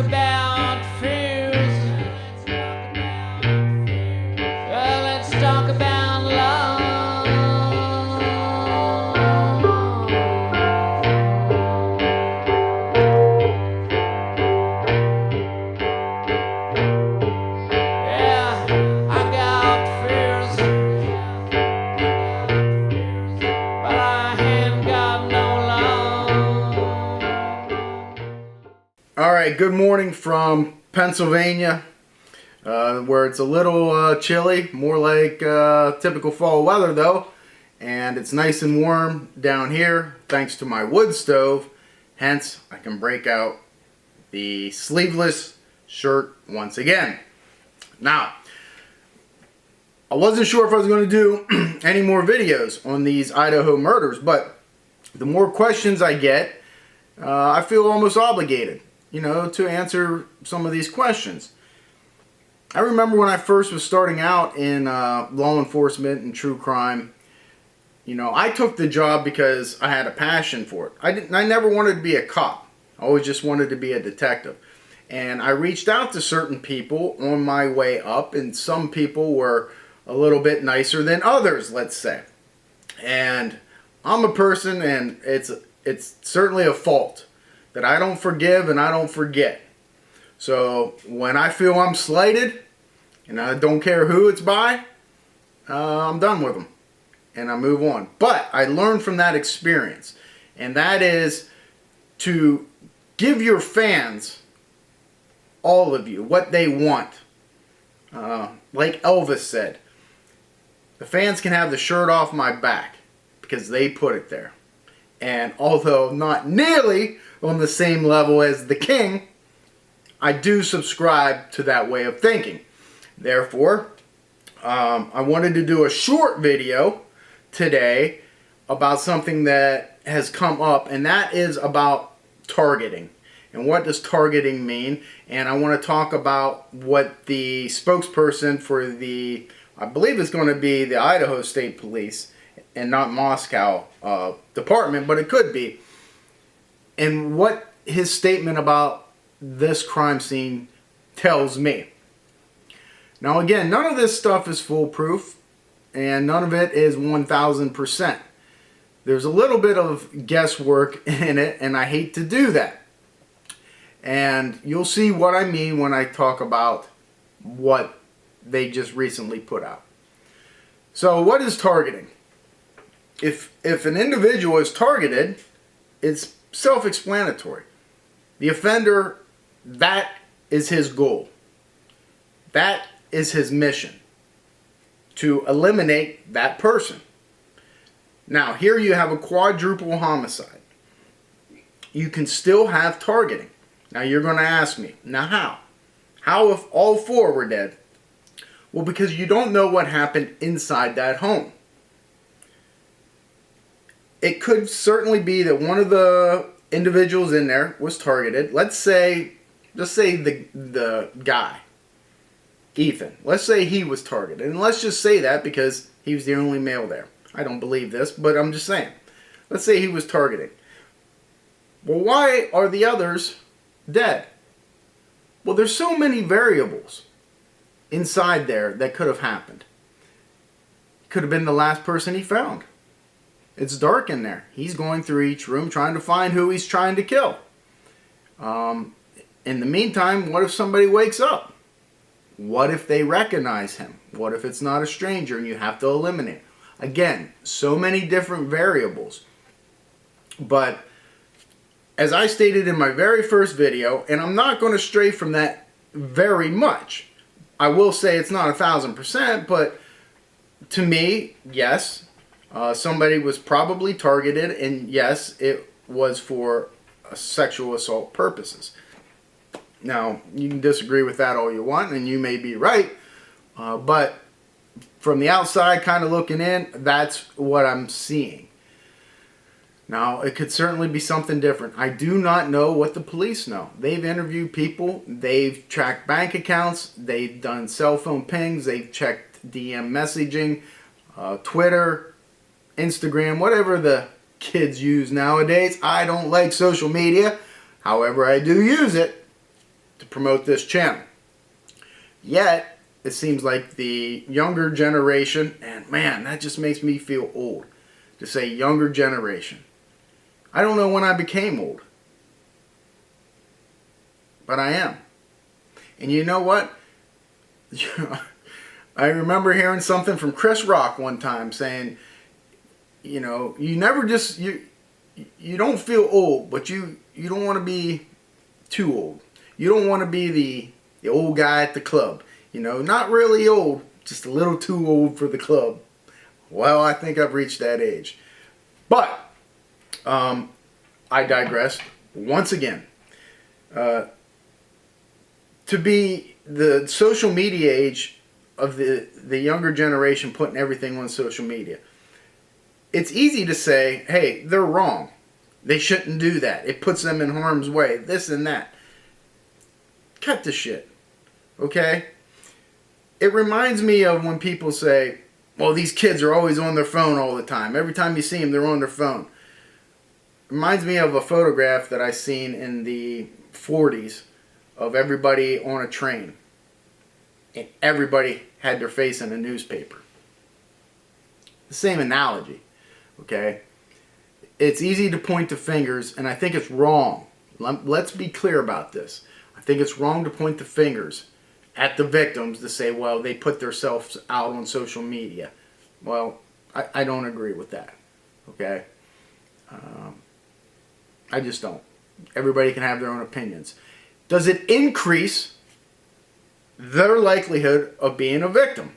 about fears. Let's talk about love. Yeah, I got fears, but I ain't got no love. All right, good morning from Pennsylvania, where it's a little chilly, more like typical fall weather though, and it's nice and warm down here thanks to my wood stove. Hence, I can break out the sleeveless shirt once again. Now, I wasn't sure if I was going to do any more videos on these Idaho murders, but the more questions I get, I feel almost obligated, to answer some of these questions. I remember when I first was starting out in law enforcement and true crime, I took the job because I had a passion for it. I never wanted to be a cop. I always just wanted to be a detective. And I reached out to certain people on my way up, and some people were a little bit nicer than others, let's say. And I'm a person, and it's certainly a fault that I don't forgive and I don't forget. So when I feel I'm slighted, and I don't care who it's by, I'm done with them and I move on. But I learned from that experience, and that is to give your fans, all of you, what they want. Like Elvis said, the fans can have the shirt off my back because they put it there. And although not nearly on the same level as the king, I do subscribe to that way of thinking. Therefore, I wanted to do a short video today about something that has come up, and that is about targeting. And what does targeting mean? And I want to talk about what the spokesperson for the, I believe it's going to be the Idaho State Police and not Moscow department, but it could be, and what his statement about this crime scene tells me. Now again, none of this stuff is foolproof, and none of it is 1000%. There's a little bit of guesswork in it, and I hate to do that. And you'll see what I mean when I talk about what they just recently put out. So what is targeting? If an individual is targeted, it's self-explanatory. The offender, that is his goal. That is his mission, to eliminate that person. Now, here you have a quadruple homicide. You can still have targeting. Now, you're going to ask me, now how? How if all four were dead? Well, because you don't know what happened inside that home. It could certainly be that one of the individuals in there was targeted. Let's say the guy, Ethan. Let's say he was targeted. And let's just say that because he was the only male there. I don't believe this, but I'm just saying. Let's say he was targeted. Well, why are the others dead? Well, there's so many variables inside there that could have happened. Could have been the last person he found. It's dark in there. He's going through each room trying to find who he's trying to kill. In the meantime, what if somebody wakes up? What if they recognize him? What if it's not a stranger and you have to eliminate? Again, so many different variables. But as I stated in my very first video, and I'm not going to stray from that very much. I will say it's not 1000%, but to me, yes, somebody was probably targeted, and yes, it was for sexual assault purposes. Now, you can disagree with that all you want, and you may be right, but from the outside kind of looking in, that's what I'm seeing. Now, it could certainly be something different. I do not know what the police know. They've interviewed people, they've tracked bank accounts, they've done cell phone pings, they've checked DM messaging, Twitter, Instagram, whatever the kids use nowadays. I don't like social media. However, I do use it to promote this channel. Yet, it seems like the younger generation, and man, that just makes me feel old to say younger generation. I don't know when I became old, but I am. And you know what? I remember hearing something from Chris Rock one time saying, you know, you never just, you don't feel old, but you don't want to be too old. You don't want to be the old guy at the club. You know, not really old, just a little too old for the club. Well, I think I've reached that age. But, I digress once again. To be the social media age of the younger generation putting everything on social media, it's easy to say, hey, they're wrong. They shouldn't do that. It puts them in harm's way. This and that. Cut the shit. Okay? It reminds me of when people say, well, these kids are always on their phone all the time. Every time you see them, they're on their phone. It reminds me of a photograph that I seen in the 40s of everybody on a train. And everybody had their face in a newspaper. The same analogy. Okay? It's easy to point the fingers, and I think it's wrong. Let's be clear about this. I think it's wrong to point the fingers at the victims to say, well, they put themselves out on social media. Well, I don't agree with that. Okay? I just don't. Everybody can have their own opinions. Does it increase their likelihood of being a victim?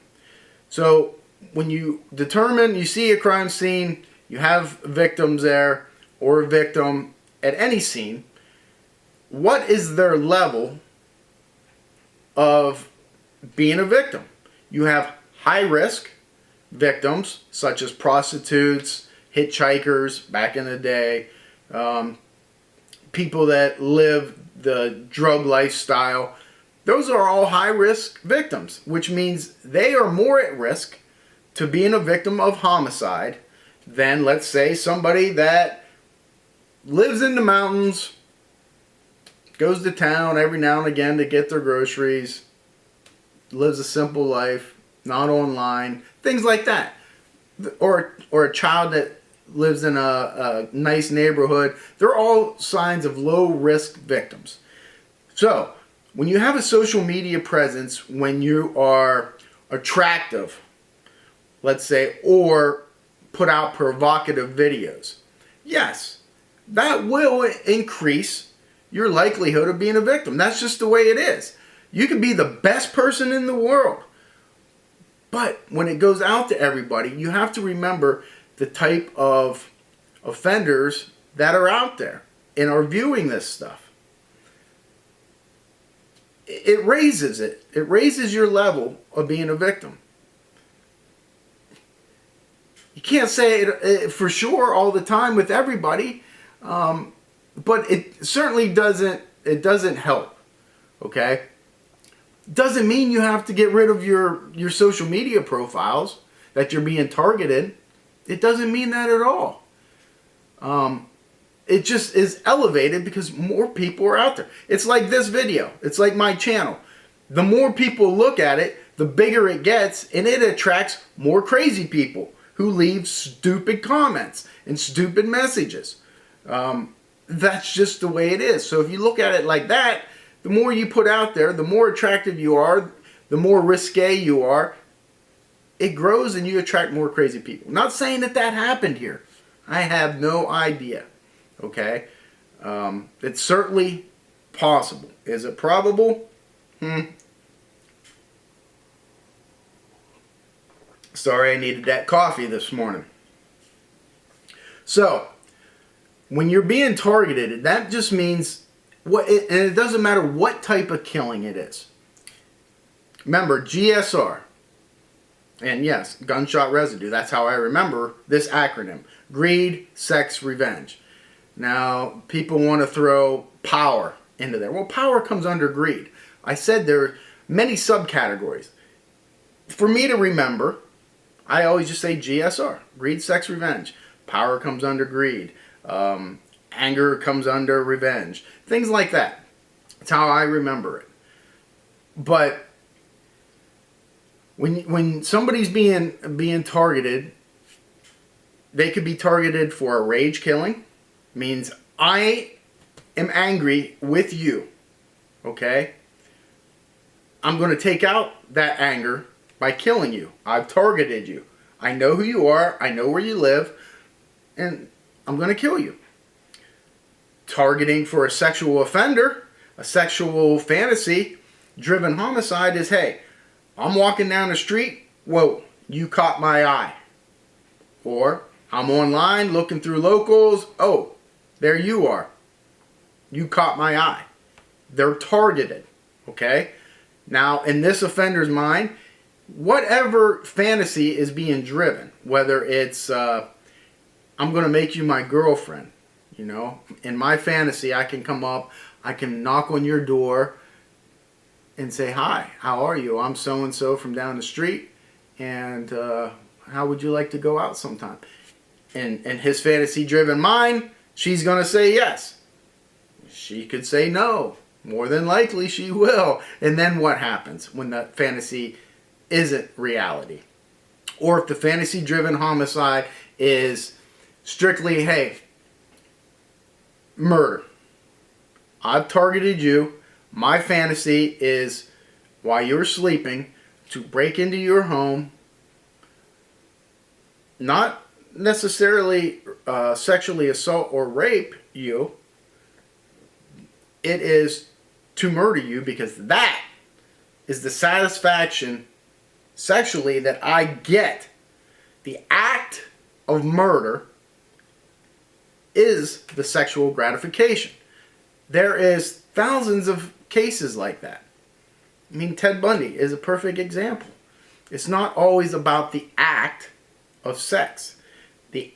So when you determine, you see a crime scene, you have victims there, or a victim at any scene, what is their level of being a victim? You have high risk victims such as prostitutes, hitchhikers back in the day, people that live the drug lifestyle. Those are all high risk victims, which means they are more at risk to being a victim of homicide than, let's say, somebody that lives in the mountains, goes to town every now and again to get their groceries, lives a simple life, not online, things like that. Or a child that lives in a nice neighborhood. They're all signs of low-risk victims. So, when you have a social media presence, when you are attractive, let's say, or put out provocative videos, yes, that will increase your likelihood of being a victim. That's just the way it is. You can be the best person in the world, but when it goes out to everybody, you have to remember the type of offenders that are out there and are viewing this stuff. It raises it. It raises your level of being a victim. You can't say it for sure all the time with everybody, but it certainly doesn't. It doesn't help. Okay. Doesn't mean you have to get rid of your social media profiles, that you're being targeted. It doesn't mean that at all. It just is elevated because more people are out there. It's like this video. It's like my channel. The more people look at it, the bigger it gets, and it attracts more crazy people who leave stupid comments and stupid messages. That's just the way it is. So if you look at it like that, the more you put out there, the more attractive you are, the more risque you are, it grows and you attract more crazy people. Not saying that happened here. I have no idea. Okay? It's certainly possible. Is it probable? Sorry, I needed that coffee this morning. So, when you're being targeted, that just means and it doesn't matter what type of killing it is. Remember, GSR. And yes, gunshot residue. That's how I remember this acronym. Greed, sex, revenge. Now, people want to throw power into there. Well, power comes under greed. I said there are many subcategories. For me to remember, I always just say GSR. Greed, sex, revenge. Power comes under greed. Anger comes under revenge. Things like that. It's how I remember it. But when somebody's being targeted, they could be targeted for a rage killing. Means I am angry with you. Okay? I'm going to take out that anger by killing you. I've targeted you. I know who you are. I know where you live. And I'm going to kill you. Targeting for a sexual offender, a sexual fantasy driven homicide is, hey, I'm walking down the street. Whoa, you caught my eye. Or I'm online looking through locals. Oh, there you are. You caught my eye. They're targeted. Okay? Now, in this offender's mind, whatever fantasy is being driven, whether it's, I'm going to make you my girlfriend. You know, in my fantasy, I can come up, I can knock on your door and say, hi, how are you? I'm so-and-so from down the street, and how would you like to go out sometime? In his fantasy-driven mind, she's going to say yes. She could say no. More than likely, she will. And then what happens when the fantasy isn't reality? Or if the fantasy-driven homicide is strictly, hey, murder. I've targeted you. My fantasy is, while you're sleeping, to break into your home, not necessarily sexually assault or rape you. It is to murder you, because that is the satisfaction sexually that I get. The act of murder is the sexual gratification. There is thousands of cases like that. I mean, Ted Bundy is a perfect example. It's not always about the act of sex. The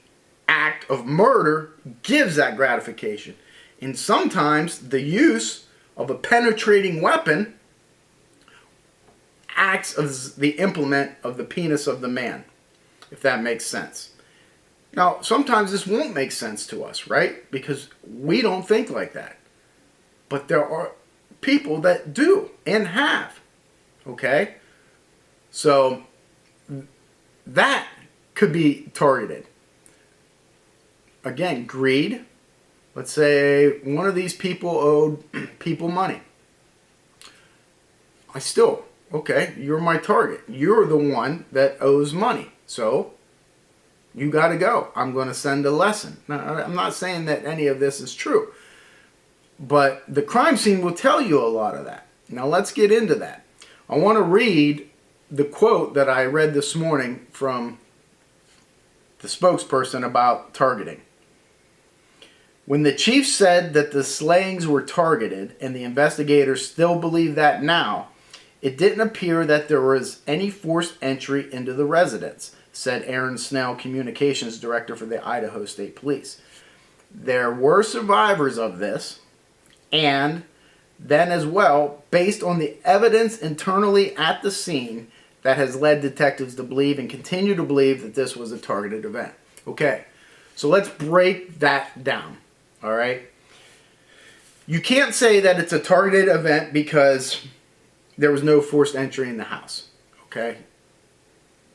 act of murder gives that gratification. And sometimes the use of a penetrating weapon acts as the implement of the penis of the man, if that makes sense. Now, sometimes this won't make sense to us, right? Because we don't think like that. But there are people that do and have. Okay? So, that could be targeted. Again, greed. Let's say one of these people owed people money. Okay, you're my target. You're the one that owes money. So, you got to go. I'm going to send a lesson. Now, I'm not saying that any of this is true. But the crime scene will tell you a lot of that. Now, let's get into that. I want to read the quote that I read this morning from the spokesperson about targeting. When the chief said that the slayings were targeted, and the investigators still believe that now, it didn't appear that there was any forced entry into the residence, said Aaron Snell, communications director for the Idaho State Police. There were survivors of this, and then as well, based on the evidence internally at the scene, that has led detectives to believe and continue to believe that this was a targeted event. Okay, so let's break that down. All right? You can't say that it's a targeted event because there was no forced entry in the house. Okay?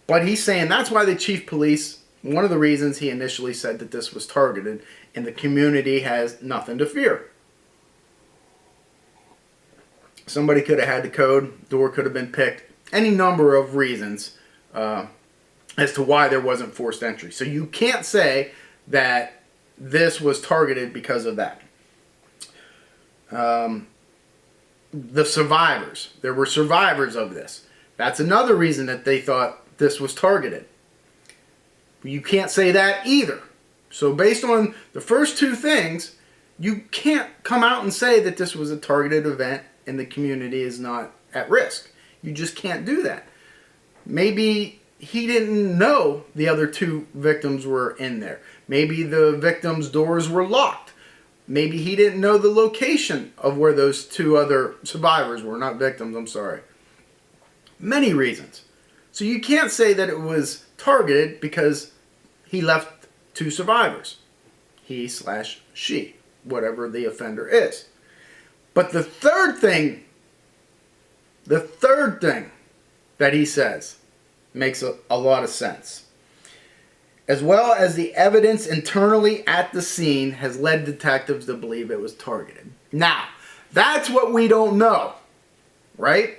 But he's saying that's why the chief police, one of the reasons he initially said that this was targeted, and the community has nothing to fear. Somebody could have had the code, door could have been picked, any number of reasons as to why there wasn't forced entry. So you can't say that this was targeted because of that. The survivors. There were survivors of this. That's another reason that they thought this was targeted. You can't say that either. So based on the first two things, you can't come out and say that this was a targeted event and the community is not at risk. You just can't do that. Maybe he didn't know the other two victims were in there. Maybe the victims' doors were locked. Maybe he didn't know the location of where those two other survivors were. Not victims, I'm sorry. Many reasons. So you can't say that it was targeted because he left two survivors. He/she, whatever the offender is. But the third thing that he says makes a lot of sense. As well as the evidence internally at the scene has led detectives to believe it was targeted. Now, that's what we don't know, right?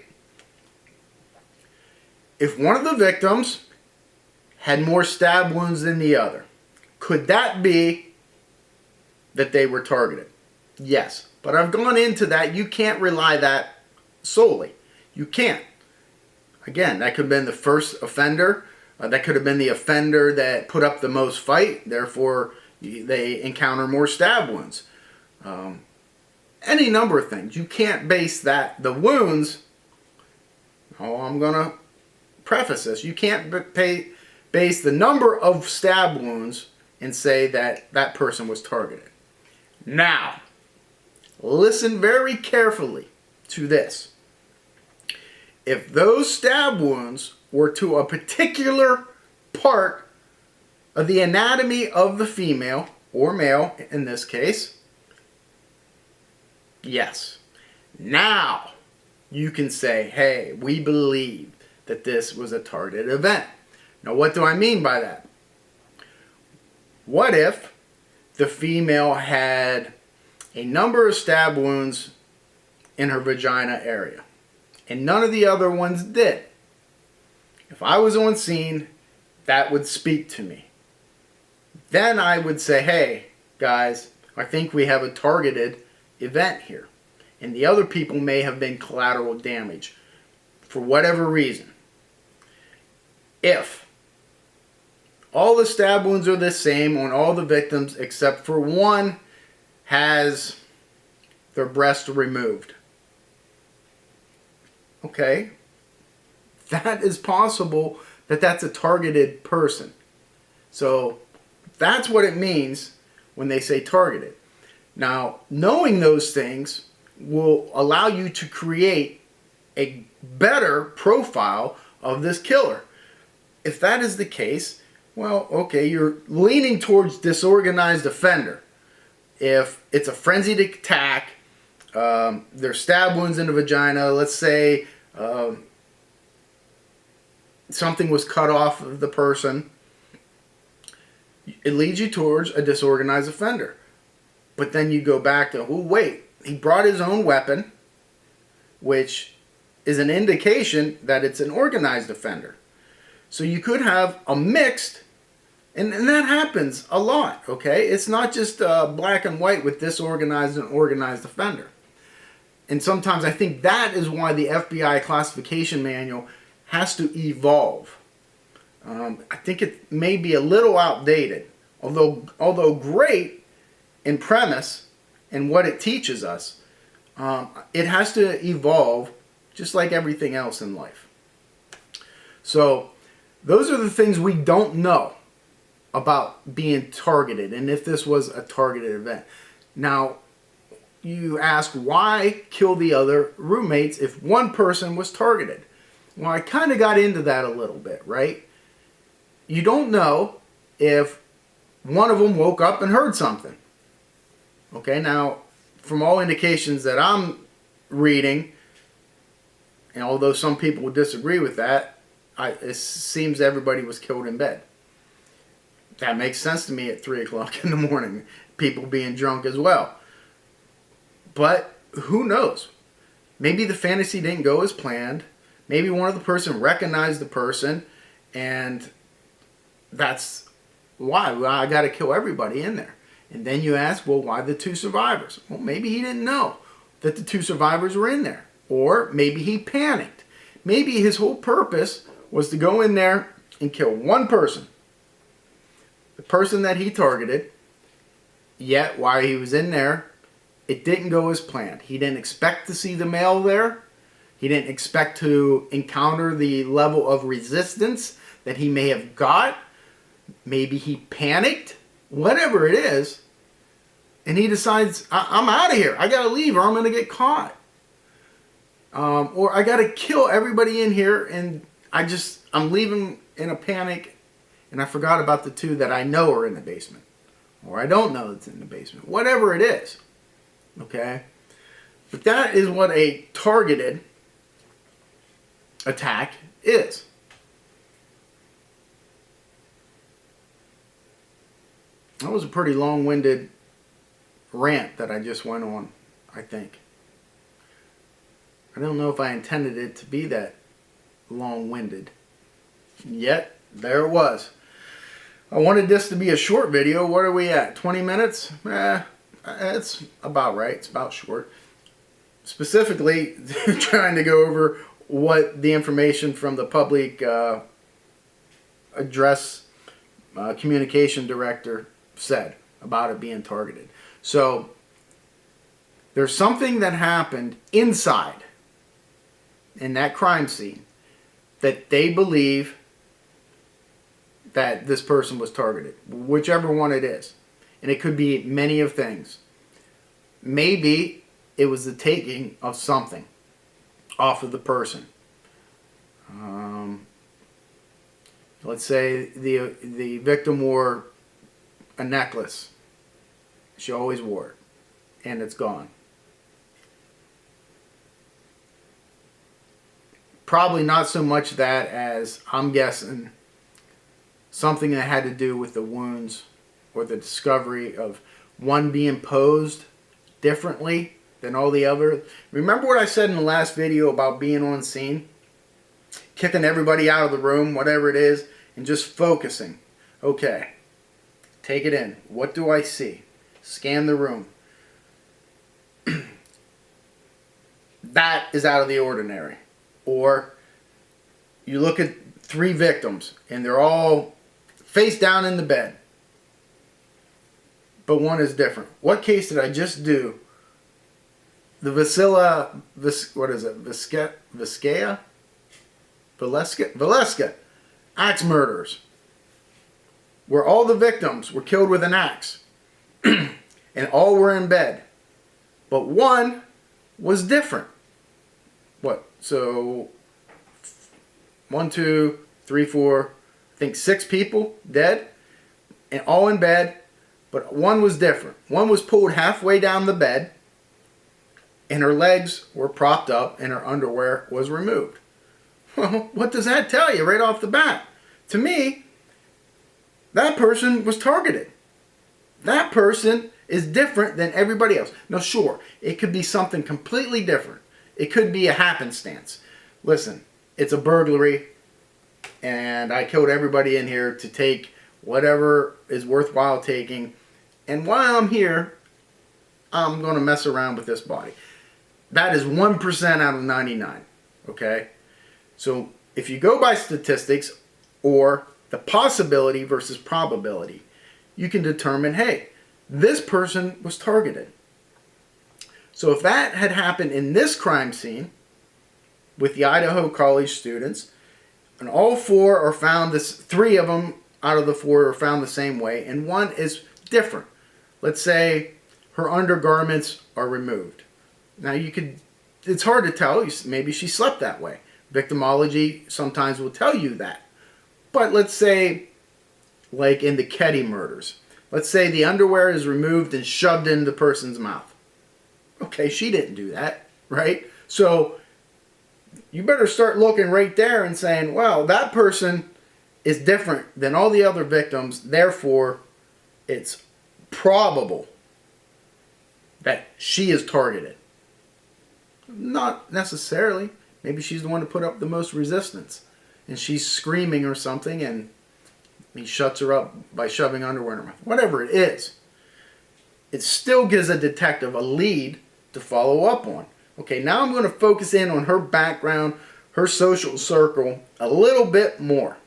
If one of the victims had more stab wounds than the other, could that be that they were targeted? Yes. But I've gone into that. You can't rely that solely. You can't. Again, that could have been the first offender. That could have been the offender that put up the most fight. Therefore, they encounter more stab wounds. Any number of things. You can't base that. The wounds, I'm going to preface this. You can't base the number of stab wounds and say that that person was targeted. Now, listen very carefully to this. If those stab wounds were to a particular part of the anatomy of the female, or male in this case, yes. Now, you can say, hey, we believe that this was a targeted event. Now, what do I mean by that? What if the female had a number of stab wounds in her vagina area, and none of the other ones did? If I was on scene, that would speak to me. Then I would say, hey, guys, I think we have a targeted event here. And the other people may have been collateral damage for whatever reason. If all the stab wounds are the same on all the victims except for one has their breast removed. Okay, that is possible that that's a targeted person. So that's what it means when they say targeted. Now, knowing those things will allow you to create a better profile of this killer. If that is the case, well, okay, you're leaning towards disorganized offender. If it's a frenzied attack, there's stab wounds in the vagina, let's say something was cut off of the person, it leads you towards a disorganized offender. But then you go back to, oh wait, he brought his own weapon, which is an indication that it's an organized offender. So you could have a mixed, and that happens a lot, okay? It's not just black and white with disorganized and organized offender. And sometimes I think that is why the FBI classification manual has to evolve. I think it may be a little outdated, although great in premise and what it teaches us. It has to evolve just like everything else in life. So those are the things we don't know about being targeted and if this was a targeted event. Now, you ask, why kill the other roommates if one person was targeted? Well, I kind of got into that a little bit, right? You don't know if one of them woke up and heard something. Okay, now, from all indications that I'm reading, and although some people would disagree with that, it seems everybody was killed in bed. That makes sense to me at 3 o'clock in the morning. People being drunk as well. But who knows? Maybe the fantasy didn't go as planned. Maybe one of the person recognized the person, and that's why. Well, I got to kill everybody in there. And then you ask, well, why the 2 survivors? Well, maybe he didn't know that the 2 survivors were in there. Or maybe he panicked. Maybe his whole purpose was to go in there and kill one person. The person that he targeted. Yet, while he was in there, it didn't go as planned. He didn't expect to see the male there. He didn't expect to encounter the level of resistance that he may have got. Maybe he panicked. Whatever it is. And he decides, I'm out of here. I got to leave or I'm going to get caught. Or I got to kill everybody in here and I'm leaving in a panic and I forgot about the 2 that I know are in the basement. Or I don't know it's in the basement. Whatever it is. Okay? But that is what a targeted attack is. That was a pretty long-winded rant that I just went on, I think. I don't know if I intended it to be that long-winded. Yet, there it was. I wanted this to be a short video. What are we at? 20 minutes? It's about right. It's about short. Specifically, trying to go over what the information from the public address communication director said about it being targeted. So, there's something that happened inside in that crime scene that they believe that this person was targeted, whichever one it is. And it could be many of things. Maybe it was the taking of something off of the person. Let's say the victim wore a necklace. She always wore it, and it's gone. Probably not so much that as, I'm guessing, something that had to do with the wounds or the discovery of one being posed differently than all the other. Remember what I said in the last video about being on scene? Kicking everybody out of the room, whatever it is, and just focusing. Okay, take it in. What do I see? Scan the room. That is out of the ordinary. Or you look at 3 victims and they're all face down in the bed, but one is different. What case did I just do? The Valeska axe murders, where all the victims were killed with an axe and all were in bed, but one was different. What? So 1, 2, 3, 4, I think 6 people dead and all in bed, but one was different. One was pulled halfway down the bed and her legs were propped up and her underwear was removed. Well, what does that tell you right off the bat? To me, that person was targeted. That person is different than everybody else. Now, sure, it could be something completely different. It could be a happenstance. Listen, it's a burglary, and I killed everybody in here to take whatever is worthwhile taking. And while I'm here, I'm going to mess around with this body. That is 1% out of 99. Okay? So if you go by statistics or the possibility versus probability, you can determine, hey, this person was targeted. So if that had happened in this crime scene with the Idaho college students, and all 4 are found, 3 of them out of the 4 are found the same way, and one is different. Let's say her undergarments are removed. Now it's hard to tell, maybe she slept that way. Victimology sometimes will tell you that. But let's say, like in the Ketty murders, let's say the underwear is removed and shoved in the person's mouth. Okay, she didn't do that, right? So you better start looking right there and saying, well, that person is different than all the other victims, therefore it's probable that she is targeted. Not necessarily. Maybe she's the one to put up the most resistance and she's screaming or something and he shuts her up by shoving underwear in her mouth. Whatever it is, it still gives a detective a lead to follow up on. Okay, now I'm going to focus in on her background, her social circle a little bit more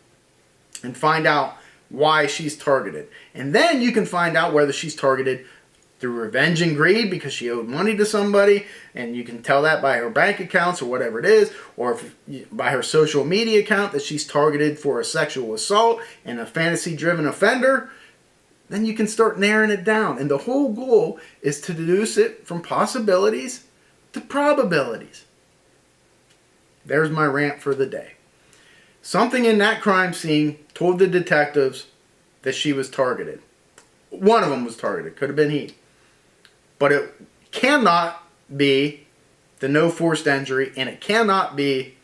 and find out why she's targeted. And then you can find out whether she's targeted through revenge and greed because she owed money to somebody, and you can tell that by her bank accounts or whatever it is, or by her social media account that she's targeted for a sexual assault and a fantasy-driven offender. Then you can start narrowing it down. And the whole goal is to deduce it from possibilities to probabilities. There's my rant for the day. Something in that crime scene told the detectives that she was targeted. One of them was targeted. Could have been he. But it cannot be the no forced injury, and it cannot be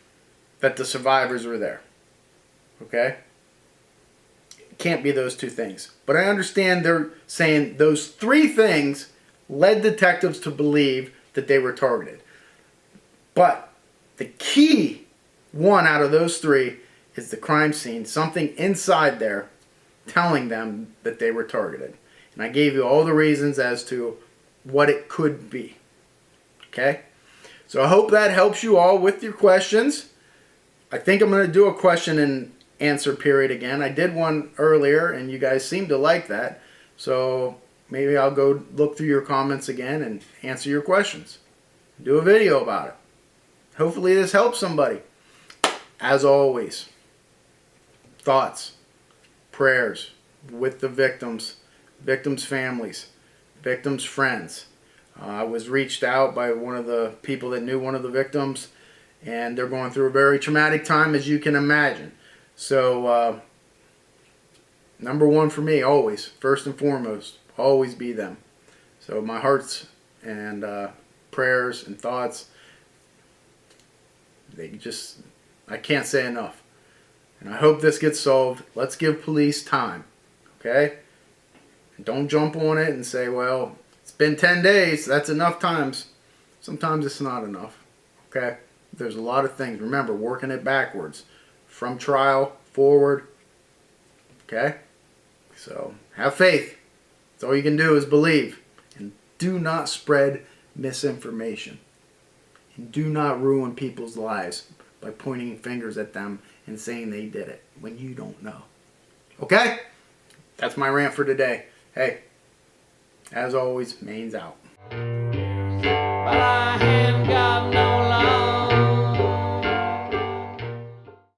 that the survivors were there. Okay? It can't be those two things. But I understand they're saying those three things led detectives to believe that they were targeted. But the key one out of those three is the crime scene, something inside there telling them that they were targeted. And I gave you all the reasons as to what it could be. Okay? So I hope that helps you all with your questions. I think I'm going to do a question and answer period again. I did one earlier and you guys seemed to like that. So maybe I'll go look through your comments again and answer your questions. Do a video about it. Hopefully this helps somebody. As always, thoughts, prayers with the victims, victims' families, victims' friends. I was reached out by one of the people that knew one of the victims, and they're going through a very traumatic time, as you can imagine. So, number one for me, always, first and foremost, always be them. So my hearts and prayers and thoughts, I can't say enough. And I hope this gets solved. Let's give police time, okay? And don't jump on it and say, well, it's been 10 days, that's enough times. Sometimes it's not enough, okay? There's a lot of things. Remember, working it backwards. From trial forward, okay? So, have faith. That's all you can do is believe. And do not spread misinformation. And do not ruin people's lives by pointing fingers at them and saying they did it when you don't know. Okay? That's my rant for today. Hey, as always, Mains out.